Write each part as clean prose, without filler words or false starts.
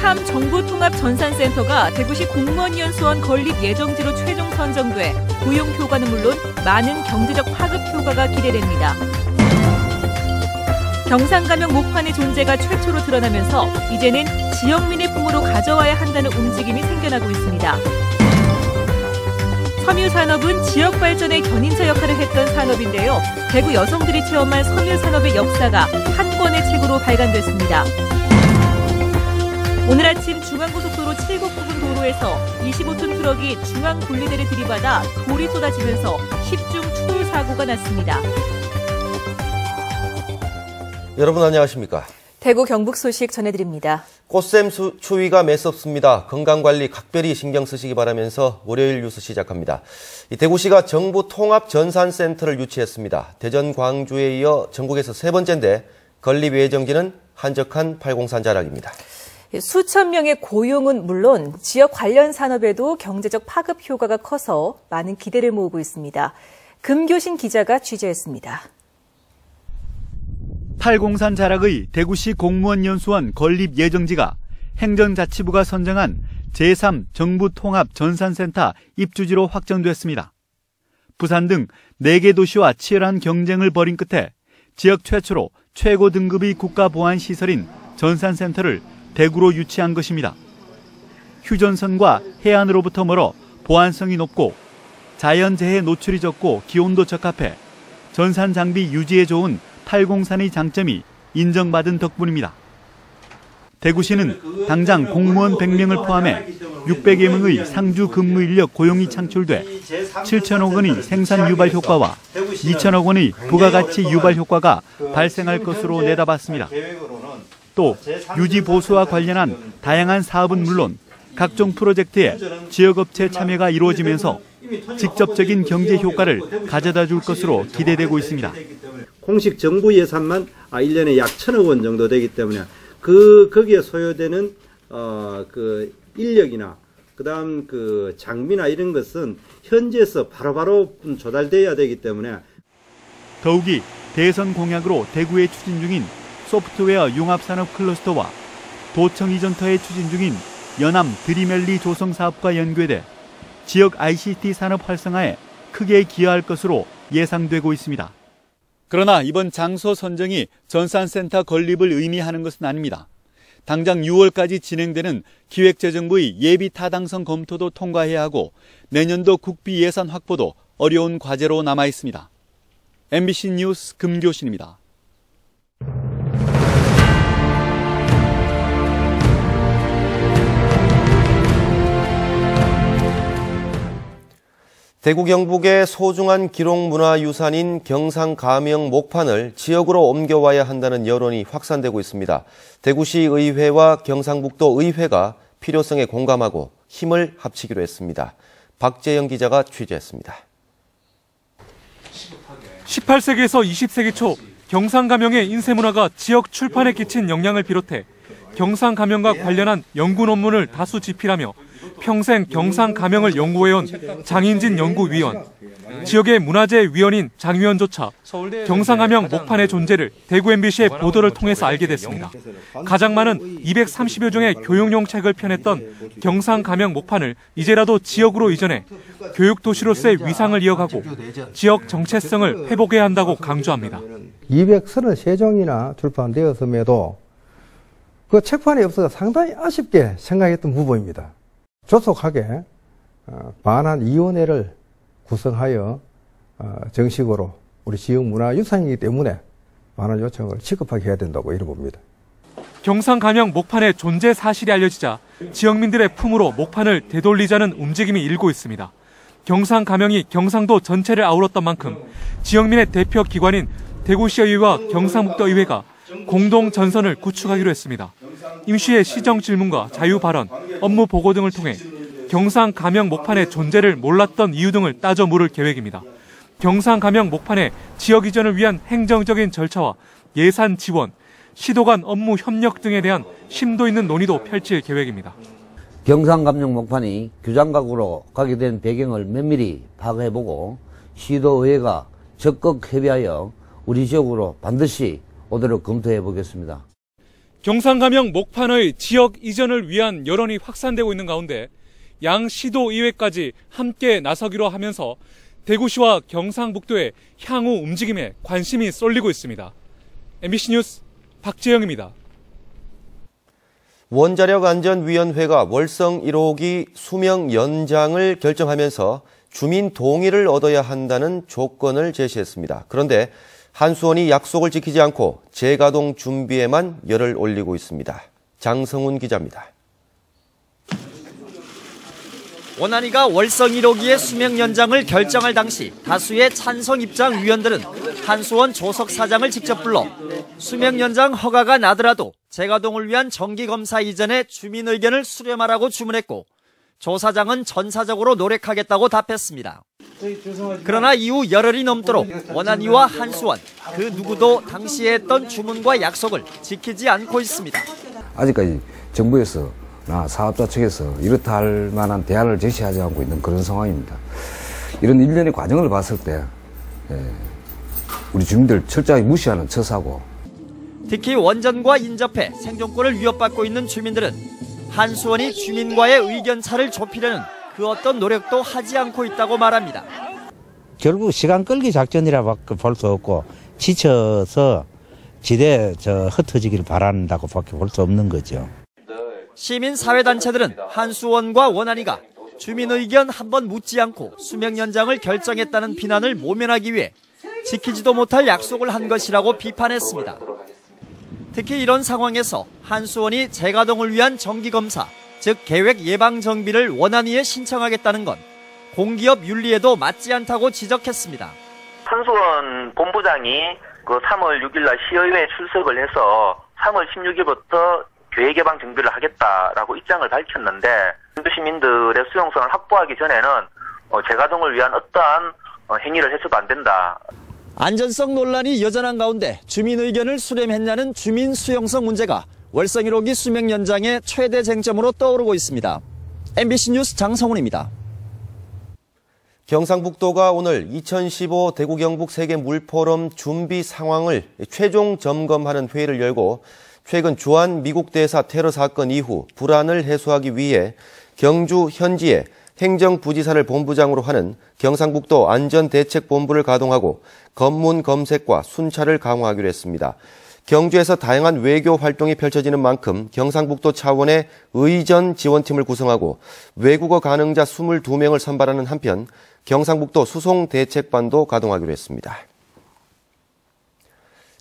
제3 정부통합전산센터가 대구시 공무원연수원 건립 예정지로 최종 선정돼 고용 효과는 물론 많은 경제적 파급 효과가 기대됩니다. 경상감영 목판의 존재가 최초로 드러나면서 이제는 지역민의 품으로 가져와야 한다는 움직임이 생겨나고 있습니다. 섬유산업은 지역 발전의 견인차 역할을 했던 산업인데요. 대구 여성들이 체험한 섬유산업의 역사가 한 권의 책으로 발간됐습니다. 오늘 아침 중앙고속도로 7곡 부근 도로에서 25톤 트럭이 중앙 분리대를 들이받아 돌이 쏟아지면서 10중 추돌 사고가 났습니다. 여러분 안녕하십니까? 대구 경북 소식 전해드립니다. 꽃샘 추위가 매섭습니다. 건강관리 각별히 신경 쓰시기 바라면서 월요일 뉴스 시작합니다. 대구시가 정부통합전산센터를 유치했습니다. 대전, 광주에 이어 전국에서 세 번째인데 건립 예정지는 한적한 팔공산 자락입니다. 수천 명의 고용은 물론 지역 관련 산업에도 경제적 파급 효과가 커서 많은 기대를 모으고 있습니다. 금교신 기자가 취재했습니다. 팔공산 자락의 대구시 공무원연수원 건립 예정지가 행정자치부가 선정한 제3 정부통합전산센터 입주지로 확정됐습니다. 부산 등 4개 도시와 치열한 경쟁을 벌인 끝에 지역 최초로 최고 등급의 국가보안시설인 전산센터를 대구로 유치한 것입니다. 휴전선과 해안으로부터 멀어 보안성이 높고 자연재해 노출이 적고 기온도 적합해 전산 장비 유지에 좋은 팔공산의 장점이 인정받은 덕분입니다. 대구시는 당장 공무원 100명을 포함해 600여 명의 상주 근무 인력 고용이 창출돼 7천억 원의 생산 유발 효과와 2천억 원의 부가가치 유발 효과가 발생할 것으로 내다봤습니다. 또 유지 보수와 관련한 다양한 사업은 물론 각종 프로젝트에 지역업체 참여가 이루어지면서 직접적인 경제 효과를 가져다 줄 것으로 기대되고 있습니다. 공식 정부 예산만 1년에 약 1,000억 원 정도 되기 때문에 거기에 소요되는 인력이나 그다음 장비나 이런 것은 현지에서 바로바로 조달돼야 되기 때문에 더욱이 대선 공약으로 대구에 추진 중인 소프트웨어 융합산업 클러스터와 도청 이전터에 추진 중인 연암 드리멜리 조성 사업과 연계돼 지역 ICT 산업 활성화에 크게 기여할 것으로 예상되고 있습니다. 그러나 이번 장소 선정이 전산센터 건립을 의미하는 것은 아닙니다. 당장 6월까지 진행되는 기획재정부의 예비 타당성 검토도 통과해야 하고 내년도 국비 예산 확보도 어려운 과제로 남아 있습니다. MBC 뉴스 금교신입니다. 대구 경북의 소중한 기록문화유산인 경상감영 목판을 지역으로 옮겨와야 한다는 여론이 확산되고 있습니다. 대구시 의회와 경상북도 의회가 필요성에 공감하고 힘을 합치기로 했습니다. 박재영 기자가 취재했습니다. 18세기에서 20세기 초 경상감영의 인쇄문화가 지역 출판에 끼친 영향을 비롯해 경상감영과 관련한 연구 논문을 다수 집필하며 평생 경상감영을 연구해온 장인진 연구위원, 지역의 문화재위원인 장 위원조차 경상감영 목판의 존재를 대구 MBC의 보도를 통해서 알게 됐습니다. 가장 많은 230여 종의 교육용 책을 펴냈던 경상감영 목판을 이제라도 지역으로 이전해 교육도시로서의 위상을 이어가고 지역 정체성을 회복해야 한다고 강조합니다. 233종이나 출판되었음에도 그 책판이 없어서 상당히 아쉽게 생각했던 부분입니다. 조속하게 반환위원회를 구성하여 정식으로 우리 지역문화유산이기 때문에 반환 요청을 시급하게 해야 된다고 이렇게 봅니다. 경상감영 목판의 존재 사실이 알려지자 지역민들의 품으로 목판을 되돌리자는 움직임이 일고 있습니다. 경상감영이 경상도 전체를 아울렀던 만큼 지역민의 대표 기관인 대구시의회와 경상북도의회가 공동 전선을 구축하기로 했습니다. 임시의 시정 질문과 자유 발언, 업무 보고 등을 통해 경상감영 목판의 존재를 몰랐던 이유 등을 따져 물을 계획입니다. 경상감영 목판의 지역 이전을 위한 행정적인 절차와 예산 지원, 시도 간 업무 협력 등에 대한 심도 있는 논의도 펼칠 계획입니다. 경상감영 목판이 규장각으로 가게 된 배경을 면밀히 파악해보고 시도의회가 적극 협의하여 우리 지역으로 반드시 오도록 검토해 보겠습니다. 경상감영 목판의 지역 이전을 위한 여론이 확산되고 있는 가운데 양 시도의회까지 함께 나서기로 하면서 대구시와 경상북도의 향후 움직임에 관심이 쏠리고 있습니다. MBC 뉴스 박재영입니다. 원자력안전위원회가 월성 1호기 수명 연장을 결정하면서 주민 동의를 얻어야 한다는 조건을 제시했습니다. 그런데 한수원이 약속을 지키지 않고 재가동 준비에만 열을 올리고 있습니다. 장성훈 기자입니다. 원안위가 월성 1호기의 수명 연장을 결정할 당시 다수의 찬성 입장 위원들은 한수원 조석 사장을 직접 불러 수명 연장 허가가 나더라도 재가동을 위한 정기검사 이전에 주민 의견을 수렴하라고 주문했고 조 사장은 전사적으로 노력하겠다고 답했습니다. 그러나 이후 열흘이 넘도록 원안위와 한수원 그 누구도 당시에 했던 주문과 약속을 지키지 않고 있습니다. 아직까지 정부에서나 사업자 측에서 이렇다 할 만한 대안을 제시하지 않고 있는 그런 상황입니다. 이런 일련의 과정을 봤을 때 우리 주민들 철저하게 무시하는 처사고, 특히 원전과 인접해 생존권을 위협받고 있는 주민들은 한수원이 주민과의 의견차를 좁히려는 그 어떤 노력도 하지 않고 있다고 말합니다. 결국 시간 끌기 작전이라고 볼 수 없고 지쳐서 지대 흩어지기를 바란다고 밖에 볼 수 없는 거죠. 시민사회단체들은 한수원과 원안위가 주민 의견 한번 묻지 않고 수명 연장을 결정했다는 비난을 모면하기 위해 지키지도 못할 약속을 한 것이라고 비판했습니다. 특히 이런 상황에서 한수원이 재가동을 위한 정기검사, 즉 계획 예방 정비를 원안위에 신청하겠다는 건 공기업 윤리에도 맞지 않다고 지적했습니다. 한수원 본부장이 3월 6일날 시의회에 출석을 해서 3월 16일부터 계획 예방 정비를 하겠다라고 입장을 밝혔는데 시민들의 수용성을 확보하기 전에는 재가동을 위한 어떠한 행위를 해서도 안 된다. 안전성 논란이 여전한 가운데 주민 의견을 수렴했냐는 주민 수용성 문제가 월성 1호기 수명 연장의 최대 쟁점으로 떠오르고 있습니다. MBC 뉴스 장성훈입니다. 경상북도가 오늘 2015 대구 경북 세계 물포럼 준비 상황을 최종 점검하는 회의를 열고 최근 주한 미국 대사 테러 사건 이후 불안을 해소하기 위해 경주 현지에 행정부지사를 본부장으로 하는 경상북도 안전대책본부를 가동하고 검문 검색과 순찰을 강화하기로 했습니다. 경주에서 다양한 외교 활동이 펼쳐지는 만큼 경상북도 차원의 의전 지원팀을 구성하고 외국어 가능자 22명을 선발하는 한편 경상북도 수송대책반도 가동하기로 했습니다.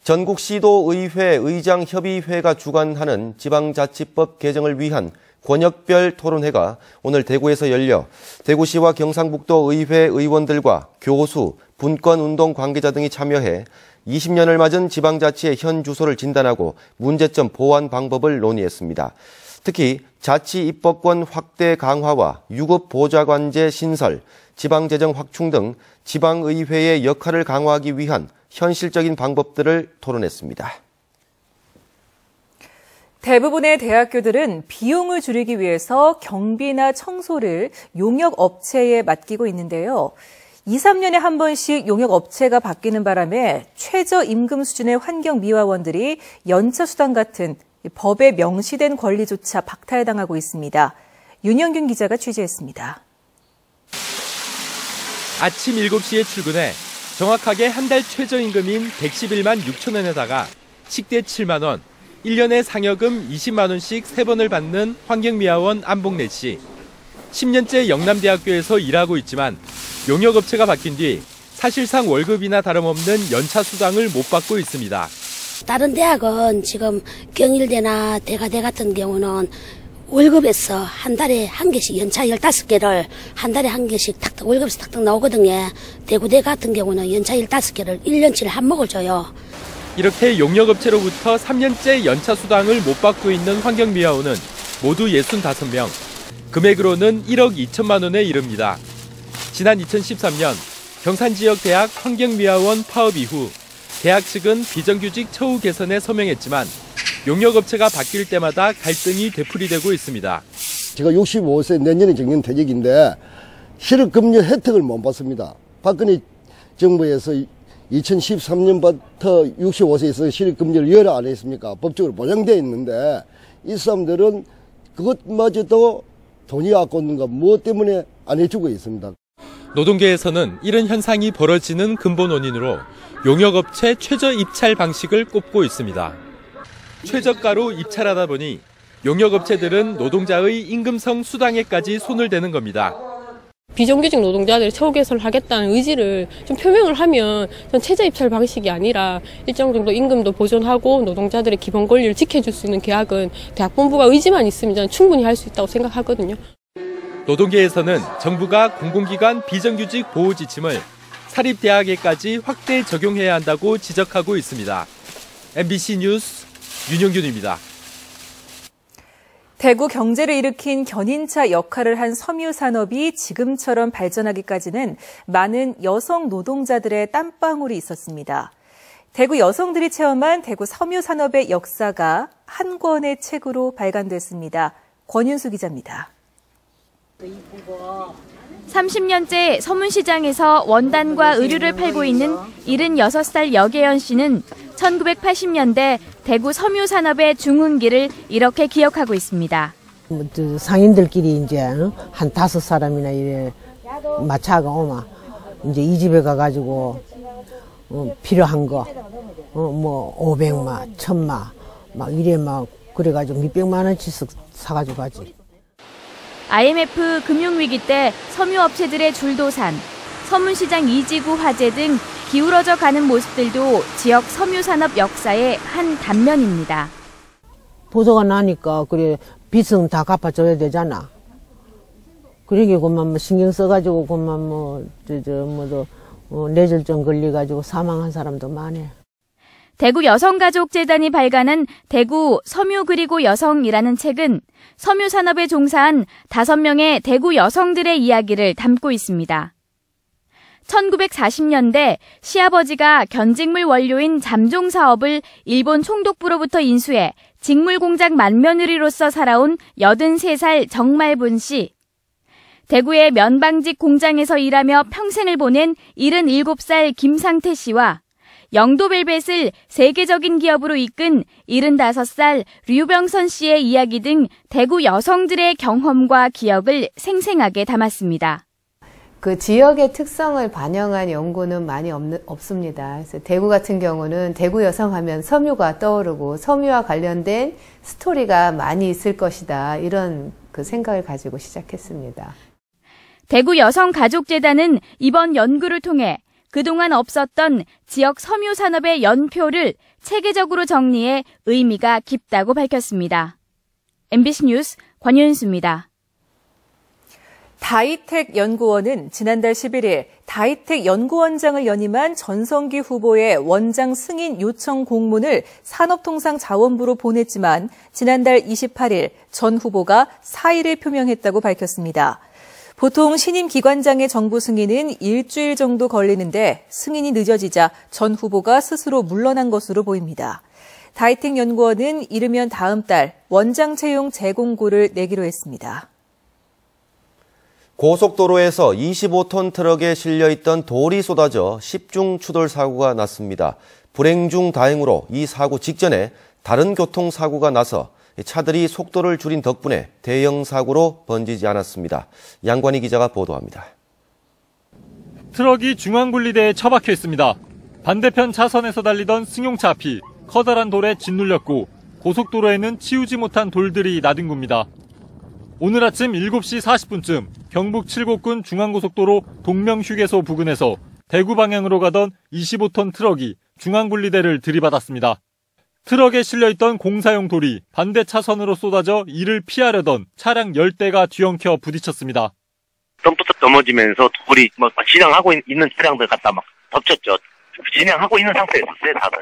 전국시도의회 의장협의회가 주관하는 지방자치법 개정을 위한 권역별 토론회가 오늘 대구에서 열려 대구시와 경상북도 의회 의원들과 교수, 분권운동 관계자 등이 참여해 20년을 맞은 지방자치의 현 주소를 진단하고 문제점 보완 방법을 논의했습니다. 특히 자치 입법권 확대 강화와 유급 보좌관제 신설, 지방재정 확충 등 지방의회의 역할을 강화하기 위한 현실적인 방법들을 토론했습니다. 대부분의 대학교들은 비용을 줄이기 위해서 경비나 청소를 용역업체에 맡기고 있는데요. 2, 3년에 한 번씩 용역업체가 바뀌는 바람에 최저임금 수준의 환경미화원들이 연차수당 같은 법에 명시된 권리조차 박탈당하고 있습니다. 윤영균 기자가 취재했습니다. 아침 7시에 출근해 정확하게 한 달 최저임금인 111만 6천 원에다가 식대 7만 원, 1년에 상여금 20만 원씩 3번을 받는 환경미화원 안봉래 씨. 10년째 영남대학교에서 일하고 있지만 용역업체가 바뀐 뒤 사실상 월급이나 다름없는 연차수당을 못 받고 있습니다. 다른 대학은 지금 경일대나 대가대 같은 경우는 월급에서 한 달에 한 개씩 연차 15개를 한 달에 한 개씩 탁탁 월급에서 탁탁 나오거든요. 대구대 같은 경우는 연차 15개를 1년치를 한몫을 줘요. 이렇게 용역업체로부터 3년째 연차수당을 못 받고 있는 환경미화원은 모두 65명. 금액으로는 1억 2천만 원에 이릅니다. 지난 2013년 경산지역대학 환경미화원 파업 이후 대학 측은 비정규직 처우 개선에 서명했지만 용역업체가 바뀔 때마다 갈등이 되풀이되고 있습니다. 제가 65세 내년에 정년퇴직인데 실업급여 혜택을 못 받습니다. 박근혜 정부에서 2013년부터 65세에서 실업금지를 열어 안 했습니까? 법적으로 보장되어 있는데 이 사람들은 그것마저도 돈이 갖고 있는 거 뭐 때문에 안 해주고 있습니다. 노동계에서는 이런 현상이 벌어지는 근본 원인으로 용역업체 최저 입찰 방식을 꼽고 있습니다. 최저가로 입찰하다 보니 용역업체들은 노동자의 임금성 수당에까지 손을 대는 겁니다. 비정규직 노동자들이 처우 개선을 하겠다는 의지를 좀 표명을 하면 전 최저 입찰 방식이 아니라 일정 정도 임금도 보존하고 노동자들의 기본 권리를 지켜줄 수 있는 계약은 대학본부가 의지만 있으면 저는 충분히 할 수 있다고 생각하거든요. 노동계에서는 정부가 공공기관 비정규직 보호 지침을 사립대학에까지 확대 적용해야 한다고 지적하고 있습니다. MBC 뉴스 윤영균입니다. 대구 경제를 일으킨 견인차 역할을 한 섬유 산업이 지금처럼 발전하기까지는 많은 여성 노동자들의 땀방울이 있었습니다. 대구 여성들이 체험한 대구 섬유 산업의 역사가 한 권의 책으로 발간됐습니다. 권윤수 기자입니다. 30년째 서문시장에서 원단과 의류를 팔고 있는 76살 여계연 씨는 1980년대 대구 섬유 산업의 중흥기를 이렇게 기억하고 있습니다. 상인들끼리 이제 한 5사람이나 이래 마차가 오면 이제 이 집에 가가지고 필요한 거 뭐 500마, 1000마 막 이래 막 그래가지고 몇백만 원씩 사가지고 가지. IMF 금융위기 때 섬유업체들의 줄도산, 서문시장 2지구 화재 등 기울어져 가는 모습들도 지역 섬유산업 역사의 한 단면입니다. 보도가 나니까 그래 빚은 다 갚아줘야 되잖아. 그러게 그만 뭐 신경 써가지고 그만 뇌졸중 걸려가지고 사망한 사람도 많네. 대구 여성가족재단이 발간한 대구 섬유 그리고 여성이라는 책은 섬유산업에 종사한 5명의 대구 여성들의 이야기를 담고 있습니다. 1940년대 시아버지가 견직물 원료인 잠종 사업을 일본 총독부로부터 인수해 직물공장 만며느리로서 살아온 83살 정말분 씨. 대구의 면방직 공장에서 일하며 평생을 보낸 77살 김상태 씨와 영도벨벳을 세계적인 기업으로 이끈 75살 류병선 씨의 이야기 등 대구 여성들의 경험과 기억을 생생하게 담았습니다. 그 지역의 특성을 반영한 연구는 많이 없습니다. 그래서 대구 같은 경우는 대구 여성 하면 섬유가 떠오르고 섬유와 관련된 스토리가 많이 있을 것이다. 이런 그 생각을 가지고 시작했습니다. 대구 여성가족재단은 이번 연구를 통해 그동안 없었던 지역 섬유 산업의 연표를 체계적으로 정리해 의미가 깊다고 밝혔습니다. MBC 뉴스 권윤수입니다. 다이텍 연구원은 지난달 11일 다이텍 연구원장을 연임한 전성기 후보의 원장 승인 요청 공문을 산업통상자원부로 보냈지만 지난달 28일 전 후보가 사의를 표명했다고 밝혔습니다. 보통 신임 기관장의 정부 승인은 일주일 정도 걸리는데 승인이 늦어지자 전 후보가 스스로 물러난 것으로 보입니다. 다이텍 연구원은 이르면 다음 달 원장 채용 재공고를 내기로 했습니다. 고속도로에서 25톤 트럭에 실려있던 돌이 쏟아져 10중 추돌 사고가 났습니다. 불행 중 다행으로 이 사고 직전에 다른 교통사고가 나서 차들이 속도를 줄인 덕분에 대형 사고로 번지지 않았습니다. 양관희 기자가 보도합니다. 트럭이 중앙분리대에 처박혀 있습니다. 반대편 차선에서 달리던 승용차 앞이 커다란 돌에 짓눌렸고 고속도로에는 치우지 못한 돌들이 나뒹굽니다. 오늘 아침 7시 40분쯤 경북 칠곡군 중앙고속도로 동명휴게소 부근에서 대구 방향으로 가던 25톤 트럭이 중앙분리대를 들이받았습니다. 트럭에 실려있던 공사용 돌이 반대 차선으로 쏟아져 이를 피하려던 차량 10대가 뒤엉켜 부딪혔습니다. 덤프트럭 넘어지면서 돌이 진행하고 있는 차량들 갖다 막 덮쳤죠. 진행하고 있는 상태였어요, 다들.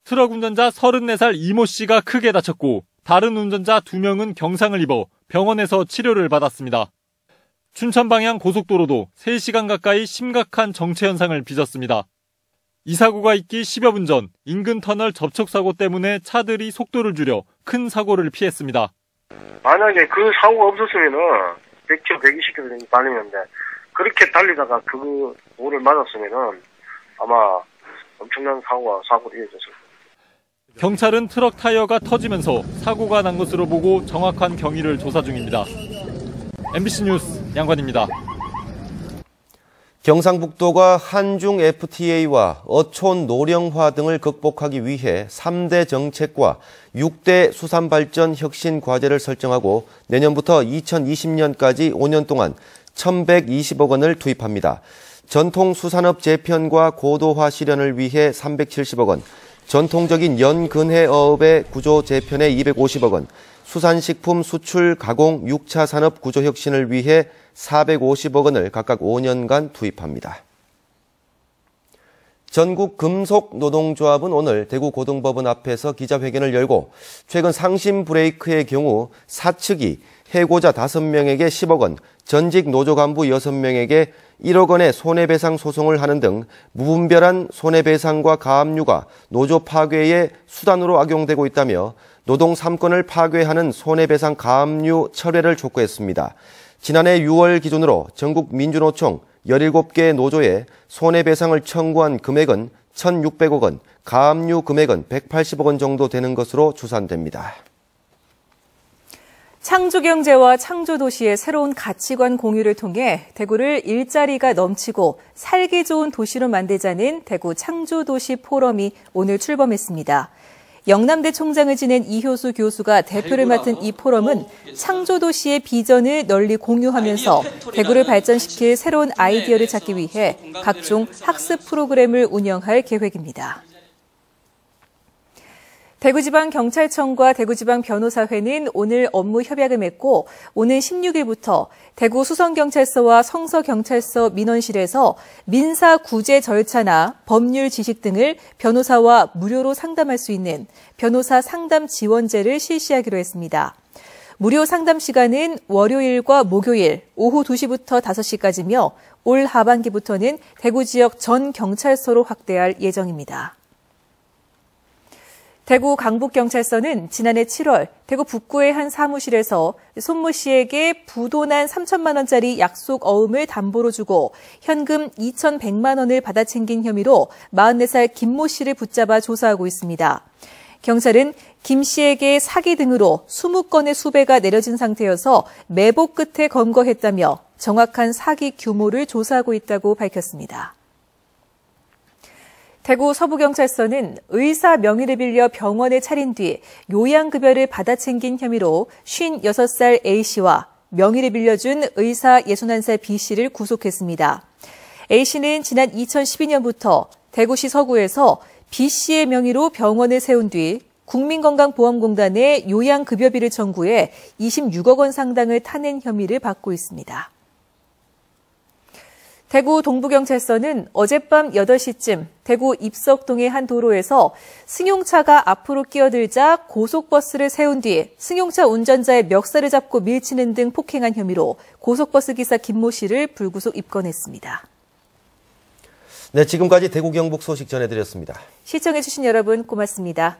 트럭 운전자 34살 이모 씨가 크게 다쳤고 다른 운전자 2명은 경상을 입어 병원에서 치료를 받았습니다. 춘천 방향 고속도로도 3시간 가까이 심각한 정체 현상을 빚었습니다. 이 사고가 있기 10여 분 전 인근 터널 접촉사고 때문에 차들이 속도를 줄여 큰 사고를 피했습니다. 만약에 그 사고가 없었으면은 100km, 120km 달리는데 그렇게 달리다가 그 돌을 맞았으면은 아마 엄청난 사고로 이어졌습니다. 경찰은 트럭 타이어가 터지면서 사고가 난 것으로 보고 정확한 경위를 조사 중입니다. MBC 뉴스 양관입니다. 경상북도가 한중 FTA와 어촌 노령화 등을 극복하기 위해 3대 정책과 6대 수산발전 혁신 과제를 설정하고 내년부터 2020년까지 5년 동안 1,120억 원을 투입합니다. 전통 수산업 재편과 고도화 실현을 위해 370억 원, 전통적인 연근해 어업의 구조 재편에 250억 원, 수산식품 수출 가공 6차 산업 구조 혁신을 위해 450억 원을 각각 5년간 투입합니다. 전국 금속노동조합은 오늘 대구고등법원 앞에서 기자회견을 열고 최근 상심 브레이크의 경우 사측이 해고자 5명에게 10억 원, 전직 노조 간부 6명에게 1억 원의 손해배상 소송을 하는 등 무분별한 손해배상과 가압류가 노조 파괴의 수단으로 악용되고 있다며 노동 3권을 파괴하는 손해배상 가압류 철회를 촉구했습니다. 지난해 6월 기준으로 전국 민주노총 17개 노조에 손해배상을 청구한 금액은 1,600억 원, 가압류 금액은 180억 원 정도 되는 것으로 추산됩니다. 창조경제와 창조도시의 새로운 가치관 공유를 통해 대구를 일자리가 넘치고 살기 좋은 도시로 만들자는 대구 창조도시 포럼이 오늘 출범했습니다. 영남대 총장을 지낸 이효수 교수가 대표를 맡은 이 포럼은 창조도시의 비전을 널리 공유하면서 대구를 발전시킬 새로운 아이디어를 찾기 위해 각종 학습 프로그램을 운영할 계획입니다. 대구지방경찰청과 대구지방변호사회는 오늘 업무 협약을 맺고 오는 16일부터 대구 수성경찰서와 성서경찰서 민원실에서 민사 구제 절차나 법률 지식 등을 변호사와 무료로 상담할 수 있는 변호사 상담 지원제를 실시하기로 했습니다. 무료 상담 시간은 월요일과 목요일 오후 2시부터 5시까지며 올 하반기부터는 대구 지역 전 경찰서로 확대할 예정입니다. 대구 강북경찰서는 지난해 7월 대구 북구의 한 사무실에서 손모 씨에게 부도난 3천만 원짜리 약속 어음을 담보로 주고 현금 2,100만 원을 받아 챙긴 혐의로 44살 김모 씨를 붙잡아 조사하고 있습니다. 경찰은 김 씨에게 사기 등으로 20건의 수배가 내려진 상태여서 매복 끝에 검거했다며 정확한 사기 규모를 조사하고 있다고 밝혔습니다. 대구 서부경찰서는 의사 명의를 빌려 병원에 차린 뒤 요양급여를 받아 챙긴 혐의로 56살 A씨와 명의를 빌려준 의사 61살 B씨를 구속했습니다. A씨는 지난 2012년부터 대구시 서구에서 B씨의 명의로 병원을 세운 뒤 국민건강보험공단에 요양급여비를 청구해 26억 원 상당을 타낸 혐의를 받고 있습니다. 대구 동부경찰서는 어젯밤 8시쯤 대구 입석동의 한 도로에서 승용차가 앞으로 끼어들자 고속버스를 세운 뒤 승용차 운전자의 멱살을 잡고 밀치는 등 폭행한 혐의로 고속버스 기사 김모 씨를 불구속 입건했습니다. 네, 지금까지 대구 경북 소식 전해드렸습니다. 시청해주신 여러분 고맙습니다.